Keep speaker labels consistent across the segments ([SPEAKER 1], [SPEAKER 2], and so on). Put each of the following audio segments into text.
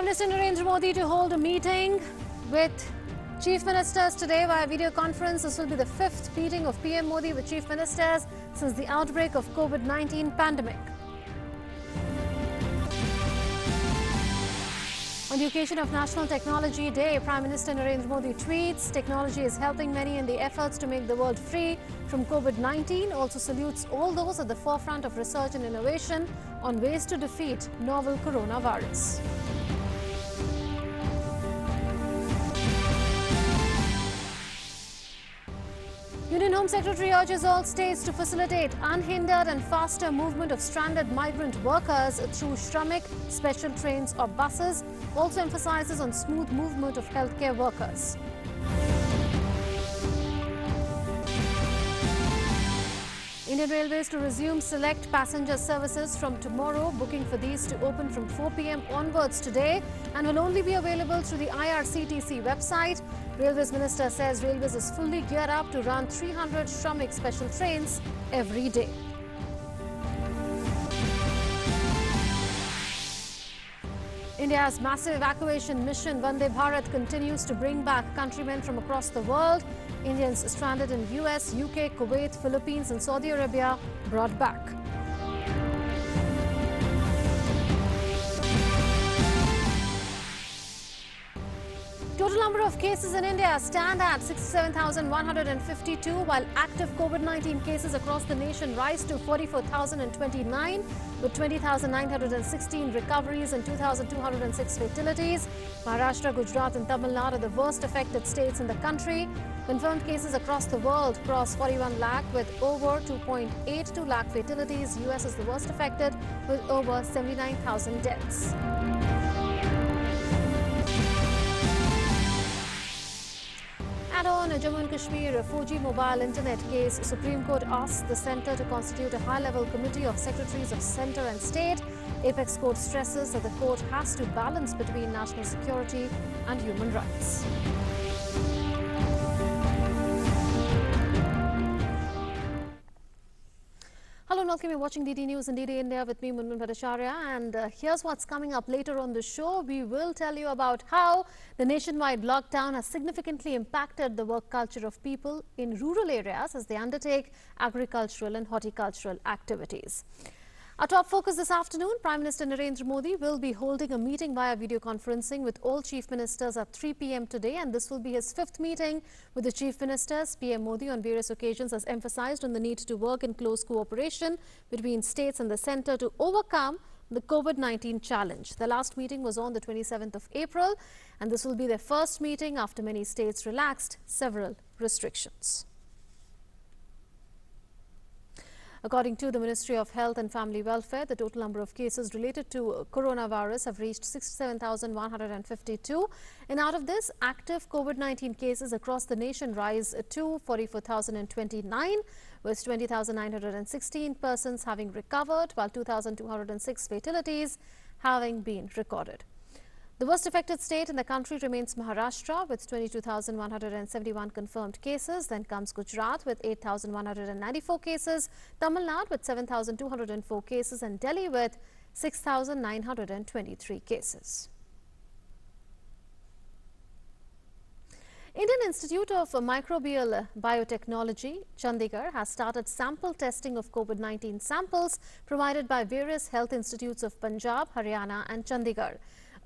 [SPEAKER 1] Prime Minister Narendra Modi to hold a meeting with Chief Ministers today via video conference. This will be the fifth meeting of PM Modi with Chief Ministers since the outbreak of COVID-19 pandemic. On the occasion of National Technology Day, Prime Minister Narendra Modi tweets, "Technology is helping many in the efforts to make the world free from COVID-19. Also salutes all those at the forefront of research and innovation on ways to defeat novel coronavirus." Union Home Secretary urges all states to facilitate unhindered and faster movement of stranded migrant workers through Shramik special trains or buses. Also emphasizes on smooth movement of healthcare workers. Indian Railways to resume select passenger services from tomorrow. Booking for these to open from 4 p.m. onwards today and will only be available through the IRCTC website. Railways Minister says Railways is fully geared up to run 300 Shramik special trains every day. India's massive evacuation mission Vande Bharat continues to bring back countrymen from across the world. Indians stranded in US, UK, Kuwait, Philippines and Saudi Arabia brought back. Total number of cases in India stand at 67,152, while active COVID-19 cases across the nation rise to 44,029, with 20,916 recoveries and 2,206 fatalities. Maharashtra, Gujarat and Tamil Nadu are the worst affected states in the country. Confirmed cases across the world cross 41 lakh with over 2.82 lakh fatalities. US is the worst affected with over 79,000 deaths. And on Jammu and Kashmir 4G mobile internet case, Supreme Court asked the centre to constitute a high-level committee of secretaries of centre and state. Apex Court stresses that the court has to balance between national security and human rights. Hello and welcome. You're watching DD News and DD India with me, Munmun Bhattacharya. And here's what's coming up later on the show. We will tell you about how the nationwide lockdown has significantly impacted the work culture of people in rural areas as they undertake agricultural and horticultural activities. Our top focus this afternoon, Prime Minister Narendra Modi will be holding a meeting via video conferencing with all Chief Ministers at 3 p.m. today, and this will be his fifth meeting with the Chief Ministers. PM Modi on various occasions has emphasized on the need to work in close cooperation between states and the centre to overcome the COVID-19 challenge. The last meeting was on the 27th of April, and this will be their first meeting after many states relaxed several restrictions. According to the Ministry of Health and Family Welfare, the total number of cases related to coronavirus have reached 67,152. And out of this, active COVID-19 cases across the nation rise to 44,029, with 20,916 persons having recovered, while 2,206 fatalities having been recorded. The worst affected state in the country remains Maharashtra with 22,171 confirmed cases. Then comes Gujarat with 8,194 cases, Tamil Nadu with 7,204 cases and Delhi with 6,923 cases. Indian Institute of Microbial Biotechnology, Chandigarh, has started sample testing of COVID-19 samples provided by various health institutes of Punjab, Haryana and Chandigarh.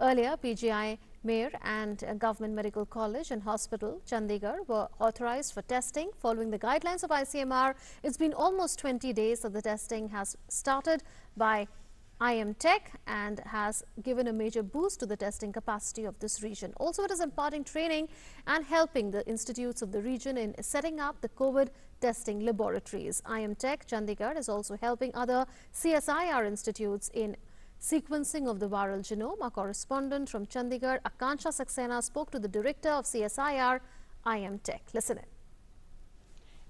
[SPEAKER 1] Earlier, PGI, Mayor and Government Medical College and Hospital, Chandigarh, were authorized for testing. Following the guidelines of ICMR, it's been almost 20 days that the testing has started by IM Tech and has given a major boost to the testing capacity of this region. Also, it is imparting training and helping the institutes of the region in setting up the COVID testing laboratories. IM Tech, Chandigarh, is also helping other CSIR institutes in sequencing of the viral genome. Our correspondent from Chandigarh, Akansha Saxena, spoke to the director of CSIR, IM Tech. Listen in.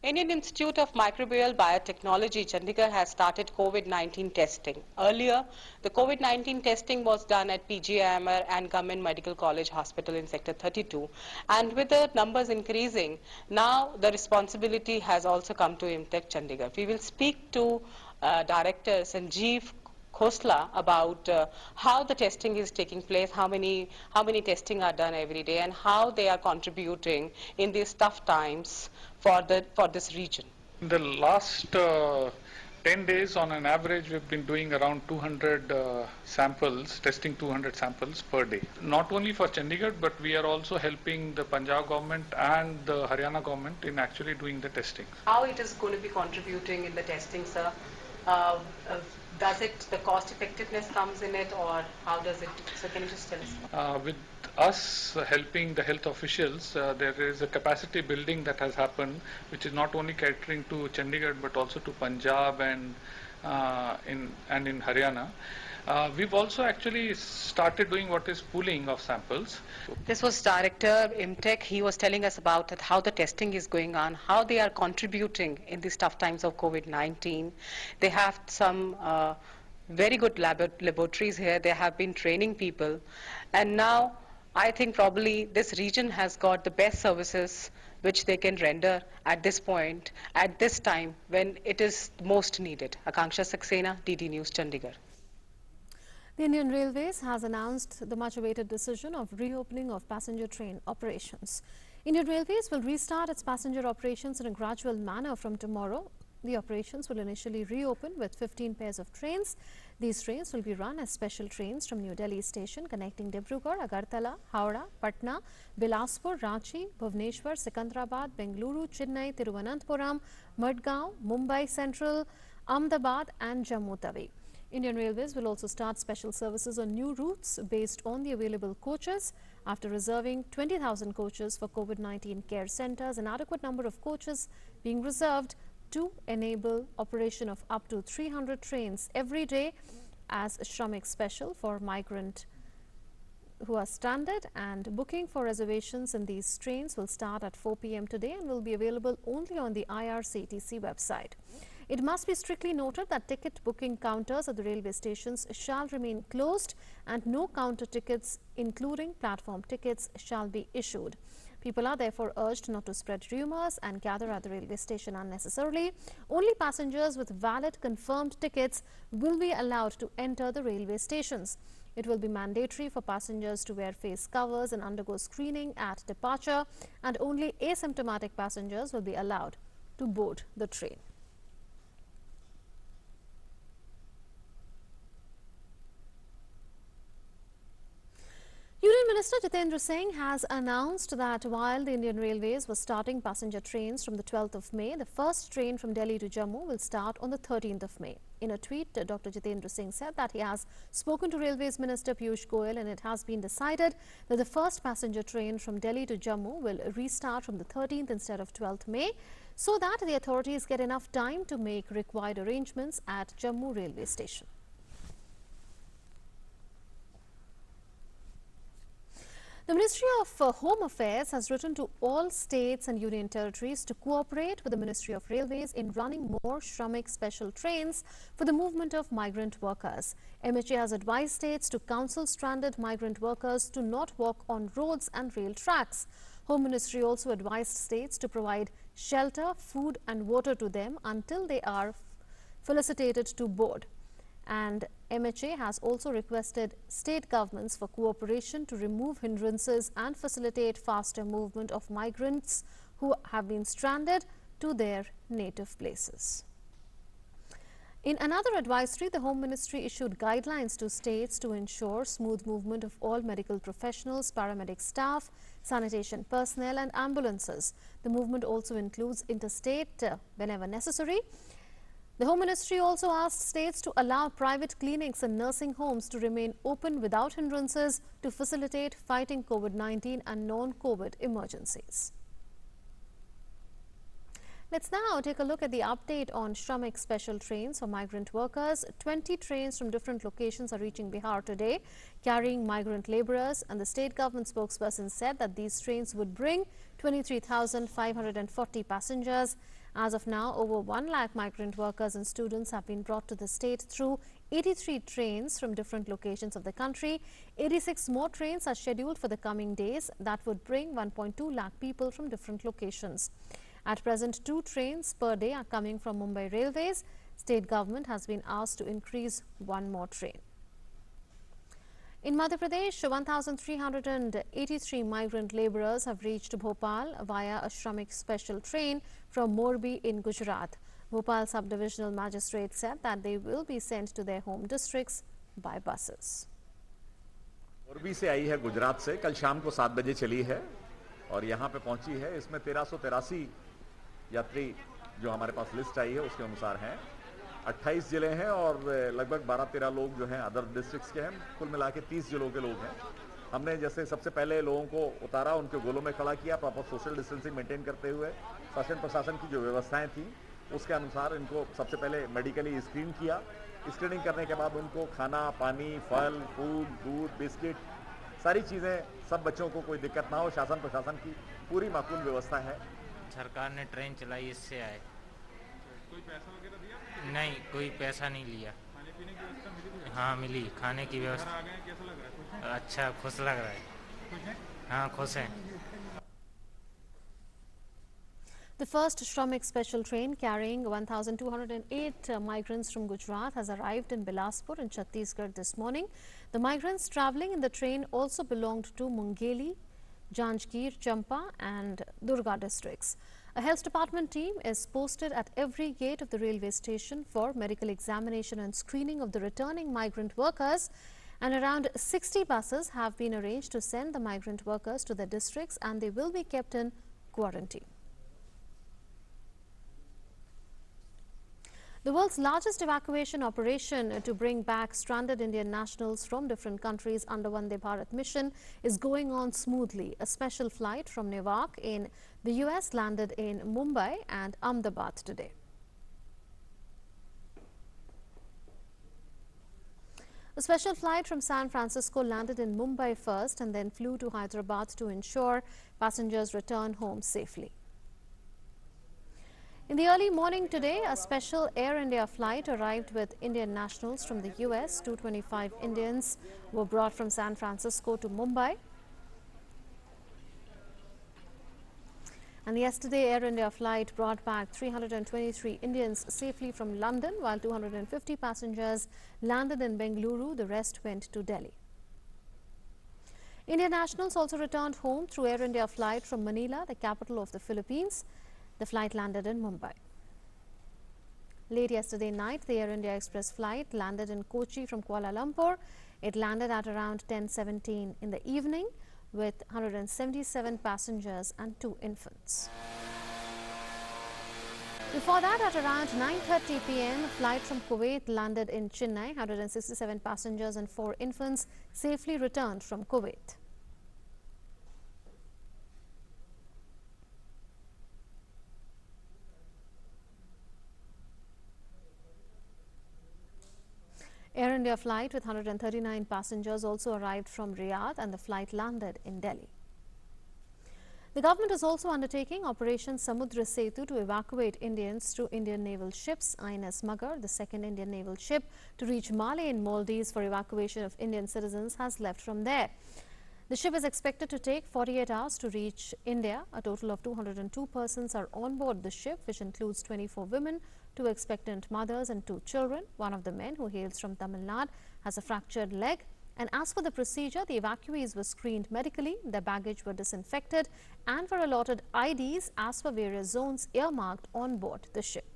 [SPEAKER 2] Indian Institute of Microbial Biotechnology, Chandigarh, has started COVID-19 testing. Earlier, the COVID-19 testing was done at PGIMR and Government Medical College Hospital in Sector 32. And with the numbers increasing, now the responsibility has also come to IMTech Chandigarh. We will speak to Director Sanjeev Khosla about how the testing is taking place, how many testing are done every day, and how they are contributing in these tough times for this region.
[SPEAKER 3] In the last 10 days, on an average, we've been doing around 200 samples, testing 200 samples per day. Not only for Chandigarh, but we are also helping the Punjab government and the Haryana government in actually doing the testing.
[SPEAKER 2] How it is going to be contributing in the testing, sir? Uh, uh, does the cost effectiveness comes in it, or how does it? So can you just tell us?
[SPEAKER 3] With us helping the health officials, there is a capacity building that has happened, which is not only catering to Chandigarh but also to Punjab and in Haryana. We've also actually started doing what is pooling of samples.
[SPEAKER 2] This was Director IMTech. He was telling us about how the testing is going on, how they are contributing in these tough times of COVID-19. They have some very good laboratories here. They have been training people. And now I think probably this region has got the best services which they can render at this point, at this time when it is most needed. Akanksha Saxena, DD News, Chandigarh.
[SPEAKER 1] The Indian Railways has announced the much-awaited decision of reopening of passenger train operations. Indian Railways will restart its passenger operations in a gradual manner from tomorrow. The operations will initially reopen with 15 pairs of trains. These trains will be run as special trains from New Delhi station connecting Dibrugarh, Agartala, Howrah, Patna, Bilaspur, Ranchi, Bhubaneswar, Secunderabad, Bengaluru, Chennai, Thiruvananthapuram, Madgaon, Mumbai Central, Ahmedabad and Jammu Tawi. Indian Railways will also start special services on new routes based on the available coaches. After reserving 20,000 coaches for COVID-19 care centres, an adequate number of coaches being reserved to enable operation of up to 300 trains every day as Shramik Special for migrant who are stranded, and booking for reservations in these trains will start at 4 p.m. today and will be available only on the IRCTC website. It must be strictly noted that ticket booking counters at the railway stations shall remain closed and no counter tickets, including platform tickets, shall be issued. People are therefore urged not to spread rumours and gather at the railway station unnecessarily. Only passengers with valid confirmed tickets will be allowed to enter the railway stations. It will be mandatory for passengers to wear face covers and undergo screening at departure, and only asymptomatic passengers will be allowed to board the train. Union Minister Jitendra Singh has announced that while the Indian Railways was starting passenger trains from the 12th of May, the first train from Delhi to Jammu will start on the 13th of May. In a tweet, Dr. Jitendra Singh said that he has spoken to Railways Minister Piyush Goyal and it has been decided that the first passenger train from Delhi to Jammu will restart from the 13th instead of 12th May, so that the authorities get enough time to make required arrangements at Jammu railway station. The Ministry of Home Affairs has written to all states and union territories to cooperate with the Ministry of Railways in running more Shramik special trains for the movement of migrant workers. MHA has advised states to counsel stranded migrant workers to not walk on roads and rail tracks. Home Ministry also advised states to provide shelter, food and water to them until they are felicitated to board. And MHA has also requested state governments for cooperation to remove hindrances and facilitate faster movement of migrants who have been stranded to their native places. In another advisory, the Home Ministry issued guidelines to states to ensure smooth movement of all medical professionals, paramedic staff, sanitation personnel and ambulances. The movement also includes interstate whenever necessary. The Home Ministry also asked states to allow private clinics and nursing homes to remain open without hindrances to facilitate fighting COVID-19 and non-COVID emergencies. Let's now take a look at the update on Shramik special trains for migrant workers. 20 trains from different locations are reaching Bihar today, carrying migrant labourers, and the state government spokesperson said that these trains would bring 23,540 passengers. As of now, over 1 lakh migrant workers and students have been brought to the state through 83 trains from different locations of the country. 86 more trains are scheduled for the coming days that would bring 1.2 lakh people from different locations. At present, 2 trains per day are coming from Mumbai Railways. State government has been asked to increase one more train. In Madhya Pradesh, 1,383 migrant labourers have reached Bhopal via a Shramik special train from Morbi in Gujarat. Bhopal Sub-Divisional Magistrate said that they will be sent to their home districts by buses.
[SPEAKER 4] Morbi से आई है गुजरात से, कल शाम को 7 बजे चली है और यहाँ पे पहुंची है। इसमें 1383 यात्री जो हमारे पास लिस्ट आई है उसके अनुसार हैं। 28 जिले हैं और लगभग 12-13 लोग जो हैं अदर डिस्ट्रिक्ट्स के हैं। कुल मिला के 30 जिलों के लोग हैं। हमने जैसे सबसे पहले लोगों को उतारा, उनके गोलों में खड़ा किया, प्रॉपर सोशल डिस्टेंसिंग मेंटेन करते हुए शासन प्रशासन की जो व्यवस्थाएं थी उसके अनुसार इनको सबसे पहले मेडिकली स्क्रीन किया। स्क्रीनिंग करने के बाद उनको खाना, पानी, फल, फूल, दूध, बिस्किट, सारी चीज़ें, सब बच्चों को कोई दिक्कत ना हो, शासन प्रशासन की पूरी माकूल व्यवस्था है।
[SPEAKER 5] सरकार ने ट्रेन चलाई, इससे आए।
[SPEAKER 3] कोई पैसा वगैरह दिया?
[SPEAKER 5] नहीं, कोई पैसा नहीं लिया।
[SPEAKER 3] खाने पीने की व्यवस्था मिली?
[SPEAKER 5] हाँ मिली, खाने की व्यवस्था।
[SPEAKER 3] आ गए, कैसा लग रहा है? खुश हैं?
[SPEAKER 5] अच्छा, खुश लग रहा है।
[SPEAKER 3] खुश हैं?
[SPEAKER 5] हाँ खुश हैं।
[SPEAKER 1] The first Shramik special train carrying 1,208 migrants from Gujarat has arrived in Bilaspur in Chhattisgarh this morning. The migrants travelling in the train also belonged to Mungeli, Janjgir, Champa and Durga districts. A health department team is posted at every gate of the railway station for medical examination and screening of the returning migrant workers, and around 60 buses have been arranged to send the migrant workers to their districts, and they will be kept in quarantine. The world's largest evacuation operation to bring back stranded Indian nationals from different countries under Vande Bharat mission is going on smoothly. A special flight from Newark in the US landed in Mumbai and Ahmedabad today. A special flight from San Francisco landed in Mumbai first and then flew to Hyderabad to ensure passengers return home safely. In the early morning today, a special Air India flight arrived with Indian nationals from the US. 225 Indians were brought from San Francisco to Mumbai. And yesterday, Air India flight brought back 323 Indians safely from London, while 250 passengers landed in Bengaluru. The rest went to Delhi. Indian nationals also returned home through Air India flight from Manila, the capital of the Philippines. The flight landed in Mumbai. Late yesterday night, the Air India Express flight landed in Kochi from Kuala Lumpur. It landed at around 10:17 in the evening with 177 passengers and 2 infants. Before that, at around 9:30 p.m., a flight from Kuwait landed in Chennai. 167 passengers and 4 infants safely returned from Kuwait. Air India flight with 139 passengers also arrived from Riyadh, and the flight landed in Delhi. The government is also undertaking Operation Samudra Setu to evacuate Indians through Indian naval ships. INS Magar, the second Indian naval ship to reach Malé in Maldives for evacuation of Indian citizens, has left from there. The ship is expected to take 48 hours to reach India. A total of 202 persons are on board the ship, which includes 24 women, 2 expectant mothers and 2 children. One of the men, who hails from Tamil Nadu, has a fractured leg. And as for the procedure, the evacuees were screened medically, their baggage were disinfected and were allotted IDs as per various zones earmarked on board the ship.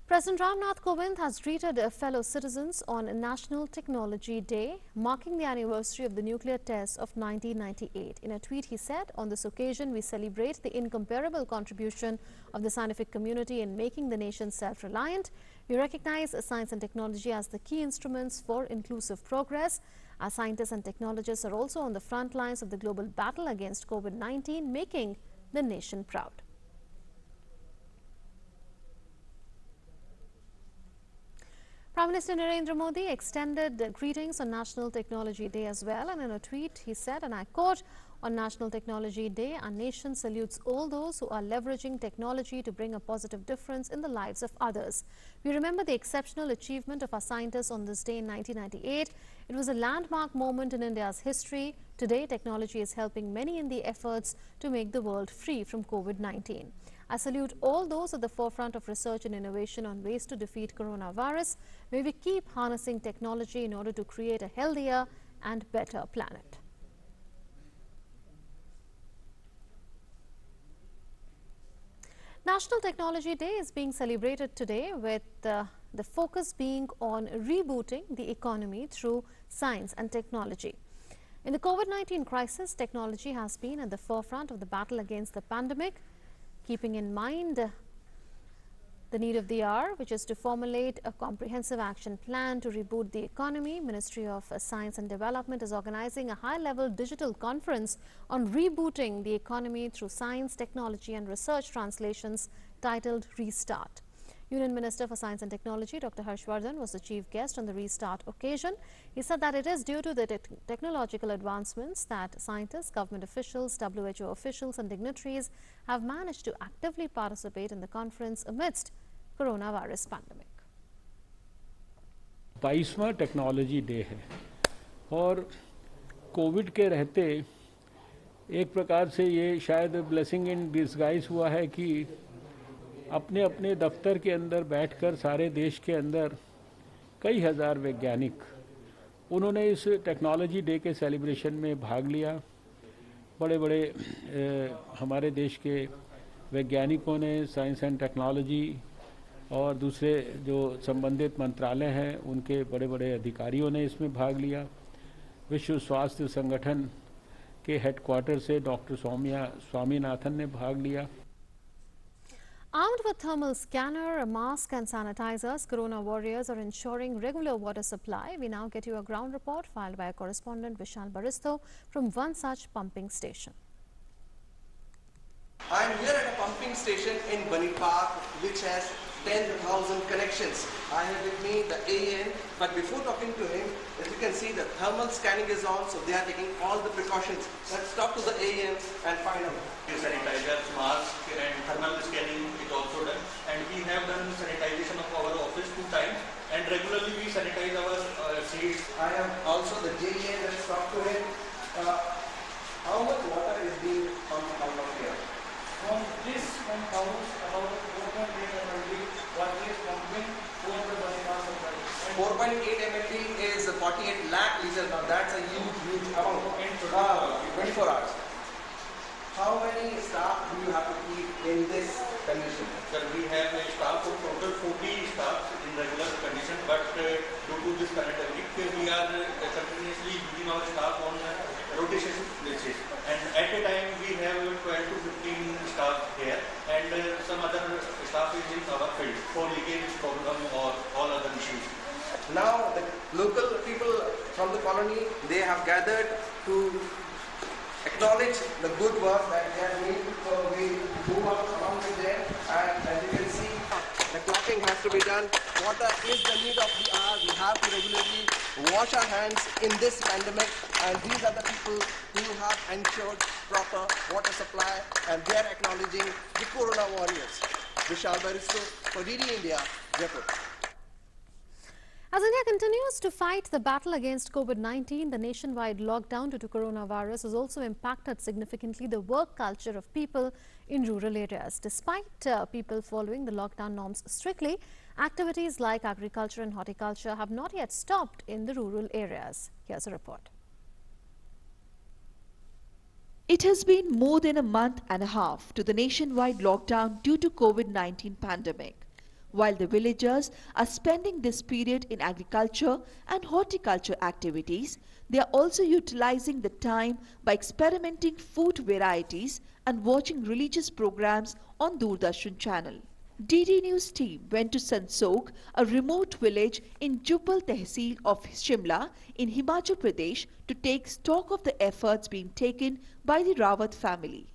[SPEAKER 1] President Ramnath Kovind has greeted fellow citizens on National Technology Day, marking the anniversary of the nuclear test of 1998. In a tweet, he said, "On this occasion, we celebrate the incomparable contribution of the scientific community in making the nation self-reliant. We recognize science and technology as the key instruments for inclusive progress. Our scientists and technologists are also on the front lines of the global battle against COVID-19, making the nation proud." Prime Minister Narendra Modi extended greetings on National Technology Day as well, and in a tweet he said, and I quote, "On National Technology Day, our nation salutes all those who are leveraging technology to bring a positive difference in the lives of others. We remember the exceptional achievement of our scientists on this day in 1998. It was a landmark moment in India's history. Today, technology is helping many in the efforts to make the world free from COVID-19. I salute all those at the forefront of research and innovation on ways to defeat coronavirus. May we keep harnessing technology in order to create a healthier and better planet. National Technology Day is being celebrated today with the focus being on rebooting the economy through science and technology. In the COVID-19 crisis, technology has been at the forefront of the battle against the pandemic, keeping in mind the need of the hour, which is to formulate a comprehensive action plan to reboot the economy. Ministry of Science and Development is organizing a high-level digital conference on rebooting the economy through science, technology and research translations titled Restart. Union Minister for Science and Technology, Dr. Harshvardhan, was the chief guest on the Restart occasion. He said that it is due to the technological advancements that scientists, government officials, WHO officials and dignitaries have managed to actively participate in the conference amidst coronavirus pandemic.
[SPEAKER 6] 22वां technology day है और Covid के रहते एक प्रकार से ये शायद ब्लेसिंग इन डिसगाइज हुआ है कि अपने अपने दफ्तर के अंदर बैठकर सारे देश के अंदर कई हज़ार वैज्ञानिक उन्होंने इस टेक्नोलॉजी डे के सेलिब्रेशन में भाग लिया। बड़े बड़े हमारे देश के वैज्ञानिकों ने साइंस एंड टेक्नोलॉजी और दूसरे जो संबंधित मंत्रालय हैं उनके बड़े बड़े अधिकारियों ने इसमें भाग लिया। विश्व स्वास्थ्य संगठन के हेडक्वार्टर से डॉक्टर स्वामीनाथन ने भाग लिया।
[SPEAKER 1] Armed with thermal scanner, a mask and sanitizers, Corona warriors are ensuring regular water supply. We now get you a ground report filed by our correspondent Vishal Baristo from one such pumping station.
[SPEAKER 7] I am here at a pumping station in Bunny Park which has 10,000 connections. I have with me the AN, but before talking to him, as you can see the thermal scanning is on, so they are taking all the precautions. Let's talk to the AN and find out.
[SPEAKER 8] Sanitizers, mask and thermal scanning is also done, and we have done sanitization of our office 2 times, and regularly we sanitize our seats.
[SPEAKER 7] I am also the JAN. Let's talk to him. How much water is being pumped out of here?
[SPEAKER 9] From this pump house, about 4.8 MLD water is pumping over the Bunny supply.
[SPEAKER 7] 4.8 MLD is 48 lakh liters. Now that's a huge amount. 24 hours. How many staff do you have to keep in this condition?
[SPEAKER 8] Sir, we have a staff of total 40 staff in regular condition, but due to this pandemic, we are continuously using our staff on rotation basis. And at a time, we have 12 to 15 staff here, and some other staff is in our field for leakage problem or all other issues.
[SPEAKER 7] Now, the local people from the colony, they have gathered to acknowledge the good work that they are doing. So we move up along with them, and as you can see, the clocking has to be done. Water is the need of the hour. We have to regularly wash our hands in this pandemic, and these are the people who have ensured proper water supply, and they are acknowledging the Corona warriors. Vishal Baristo for DD India, Jaipur.
[SPEAKER 1] As India continues to fight the battle against COVID-19, the nationwide lockdown due to coronavirus has also impacted significantly the work culture of people in rural areas. Despite people following the lockdown norms strictly, activities like agriculture and horticulture have not yet stopped in the rural areas. Here's a report.
[SPEAKER 10] It has been more than a month and a half to the nationwide lockdown due to COVID-19 pandemic. While the villagers are spending this period in agriculture and horticulture activities, they are also utilizing the time by experimenting food varieties and watching religious programs on Doordarshan channel. DD News team went to Sansok, a remote village in Jubbal Tehsil of Shimla in Himachal Pradesh, to take stock of the efforts being taken by the Rawat family.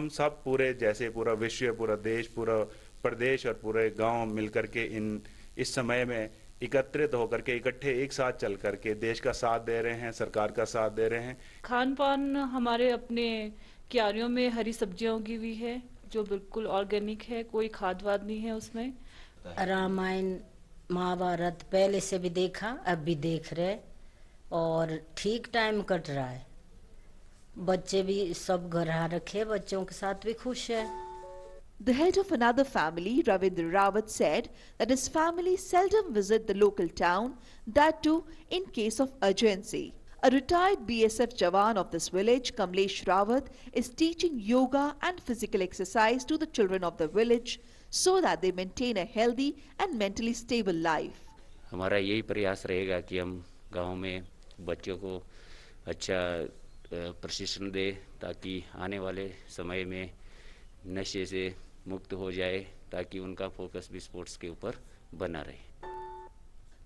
[SPEAKER 11] हम सब पूरे जैसे पूरा विश्व, पूरा देश, पूरा प्रदेश और पूरे गांव मिलकर के इस समय में एकत्रित होकर के इकट्ठे एक साथ चल करके देश का साथ दे रहे हैं, सरकार का साथ दे रहे हैं।
[SPEAKER 12] खान पान हमारे अपने क्यारियों में हरी सब्जियां उगी हुई है जो बिल्कुल ऑर्गेनिक है, कोई खाद वाद नहीं है उसमें।
[SPEAKER 13] रामायण महाभारत पहले से भी देखा, अब भी देख रहे और ठीक टाइम कट रहा है। बच्चे भी सब घर आ रखे, बच्चों के साथ भी खुश है।
[SPEAKER 10] The head of another family, Ravindra Rawat, said that his family seldom visit the local town, that too in case of urgency. A retired BSF Jawan of this village, Kamlesh Rawat, is teaching yoga and physical exercise to the children of the village so that they maintain a healthy and mentally stable life.
[SPEAKER 14] हमारा यही प्रयास रहेगा कि हम गांव में बच्चों को अच्छा प्रशिक्षण दें ताकि आने वाले समय में नशे से मुक्त हो जाए ताकि उनका फोकस भी स्पोर्ट्स के ऊपर बना रहे.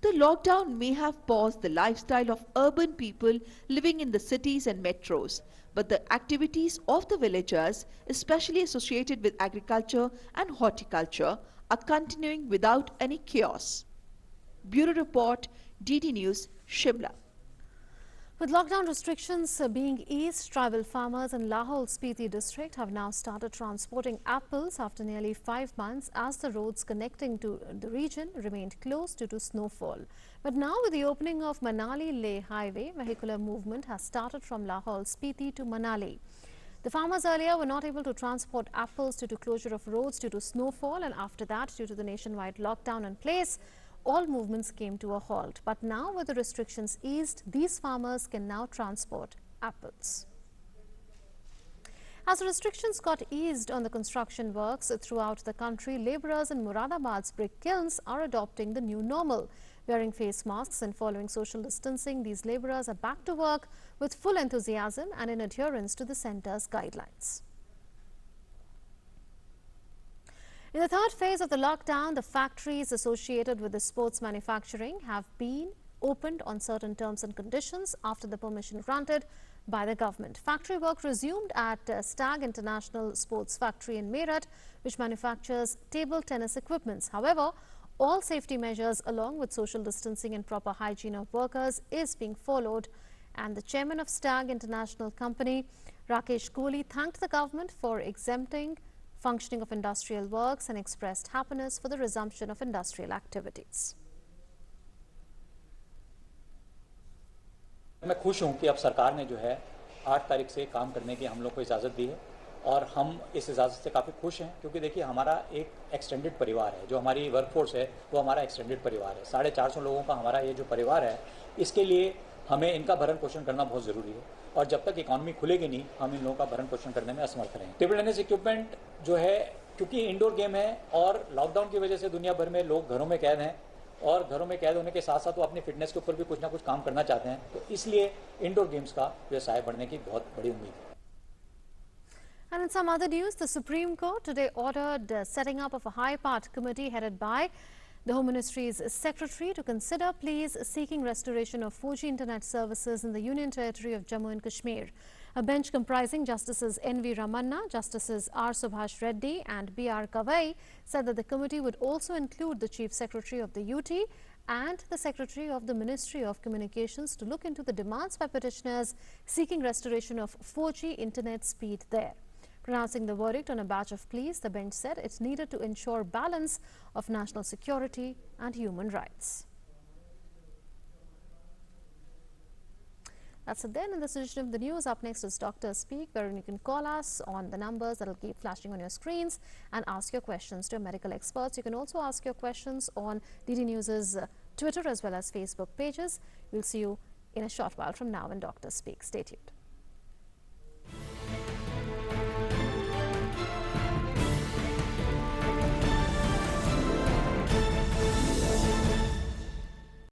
[SPEAKER 10] The lockdown may have paused the lifestyle of urban people living in the cities and metros, but the activities of the villagers, especially associated with agriculture and horticulture, are continuing without any chaos. Bureau Report, DD News, Shimla.
[SPEAKER 1] With lockdown restrictions being eased, tribal farmers in Lahore Spiti district have now started transporting apples after nearly 5 months as the roads connecting to the region remained closed due to snowfall. But now with the opening of Manali-Leh highway, vehicular movement has started from Lahore Spiti to Manali. The farmers earlier were not able to transport apples due to closure of roads due to snowfall, and after that, due to the nationwide lockdown in place, all movements came to a halt. But now with the restrictions eased, these farmers can now transport apples. As the restrictions got eased on the construction works throughout the country, labourers in Muradabad's brick kilns are adopting the new normal. Wearing face masks and following social distancing, these labourers are back to work with full enthusiasm and in adherence to the centre's guidelines. In the third phase of the lockdown, the factories associated with the sports manufacturing have been opened on certain terms and conditions after the permission granted by the government. Factory work resumed at Stag International Sports Factory in Meerut, which manufactures table tennis equipments. However, all safety measures along with social distancing and proper hygiene of workers is being followed. And the chairman of Stag International Company, Rakesh Kohli, thanked the government for exempting functioning of industrial works and expressed happiness for the resumption of industrial activities.
[SPEAKER 15] मैं खुश हूं कि अब सरकार ने जो है 8 तारीख से काम करने की हम लोग को इजाज़त दी है और हम इस इजाज़त से काफ़ी खुश हैं क्योंकि देखिए हमारा एक एक्सटेंडेड परिवार है, जो हमारी वर्कफोर्स है वो हमारा एक्सटेंडेड परिवार है। 450 लोगों का हमारा ये जो परिवार है, इसके लिए हमें इनका भरण पोषण करना बहुत ज़रूरी है और जब तक इकॉनमी खुलेगी नहीं, हम इन लोगों का भरण पोषण करने में असमर्थ रहेंगे। टेबल टेनिस इक्विपमेंट जो है, क्योंकि इंडोर गेम है और लॉकडाउन की वजह से दुनिया भर में लोग घरों में कैद हैं और घरों में कैद होने के साथ साथ वो अपनी फिटनेस के ऊपर भी कुछ ना कुछ काम करना चाहते हैं, तो इसलिए इंडोर गेम्स का व्यवसाय बढ़ने की बहुत बड़ी उम्मीद है।
[SPEAKER 1] And in some other news, the Supreme Court today ordered setting up of a high-part committee headed by the Home Ministry's secretary to consider pleas seeking restoration of 4G internet services in the Union Territory of Jammu and Kashmir. A bench comprising Justices N.V. Ramanna, Justices R. Subhash Reddy and B.R. Kavai said that the committee would also include the Chief Secretary of the UT and the Secretary of the Ministry of Communications to look into the demands by petitioners seeking restoration of 4G internet speed there. Pronouncing the verdict on a batch of pleas, the bench said it needed to ensure balance of national security and human rights. That's it then in this edition of the news. Up next is Doctor Speak, wherein you can call us on the numbers that will keep flashing on your screens and ask your questions to medical experts. You can also ask your questions on DD News's Twitter as well as Facebook pages. We'll see you in a short while from now in Doctor Speak. Stay tuned.